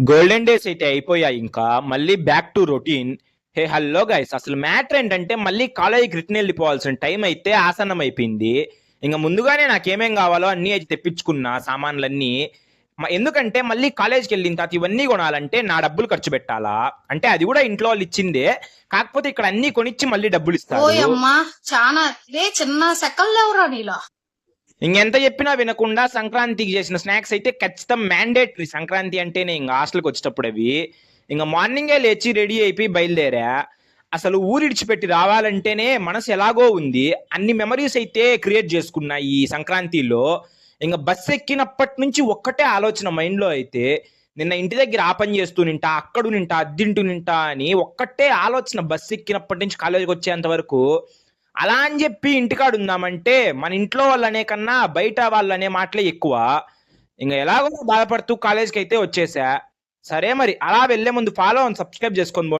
Golden days అయితే అయిపోయాయి ఇంకా. మళ్ళీ back to routine. Hey hello guys, అసలు మ్యాటర్ ఏంటంటే మళ్ళీ కాలేజీకి రిటర్న్ వెళ్ళిపోవాల్సిన టైం అయితే ఆసన్నం అయిపోయింది. ఇంకా ముందుగానే నాకేమేం కావాలో అన్నీ అయితే తెప్పించుకున్నా సామాన్లన్నీ. ఎందుకంటే మళ్ళీ కాలేజ్కి వెళ్ళిన తర్వాత ఇవన్నీ కొనాలంటే నా డబ్బులు ఖర్చు పెట్టాలా, అంటే అది కూడా ఇంట్లో వాళ్ళు ఇచ్చిందే, కాకపోతే ఇక్కడ అన్ని కొనిచ్చి మళ్ళీ డబ్బులు ఇస్తారు. ఓయమ్మా చానా రే చిన్న సెకల్ లేవురా నీలో. ఇంకెంత చెప్పినా వినకుండా సంక్రాంతికి చేసిన స్నాక్స్ అయితే ఖచ్చితం మ్యాండేటరీ. సంక్రాంతి అంటేనే ఇంకా హాస్టల్కి వచ్చేటప్పుడు అవి. ఇంకా మార్నింగే లేచి రెడీ అయిపోయి బయలుదేరా. అసలు ఊరిడిచిపెట్టి రావాలంటేనే మనసు ఎలాగో ఉంది. అన్ని మెమరీస్ అయితే క్రియేట్ చేసుకున్నా ఈ సంక్రాంతిలో. ఇంకా బస్సు ఎక్కినప్పటి నుంచి ఒక్కటే ఆలోచన మైండ్లో అయితే, నిన్న ఇంటి దగ్గర ఆ పని చేస్తూ నింటా, అక్కడు నింటా, అద్దింటూ నింటా అని ఒక్కటే ఆలోచన బస్సు ఎక్కినప్పటి నుంచి కాలేజీకి వచ్చేంత వరకు. అలా అని చెప్పి ఇంటికాడు ఉందామంటే మన ఇంట్లో వాళ్ళనే కన్నా బయట వాళ్ళనే మాటలే ఎక్కువ. ఇంకా ఎలాగో బాధపడుతూ కాలేజ్కి అయితే వచ్చేసా. సరే మరి అలా వెళ్లే ముందు ఫాలో అండ్ సబ్స్క్రైబ్ చేసుకోండి.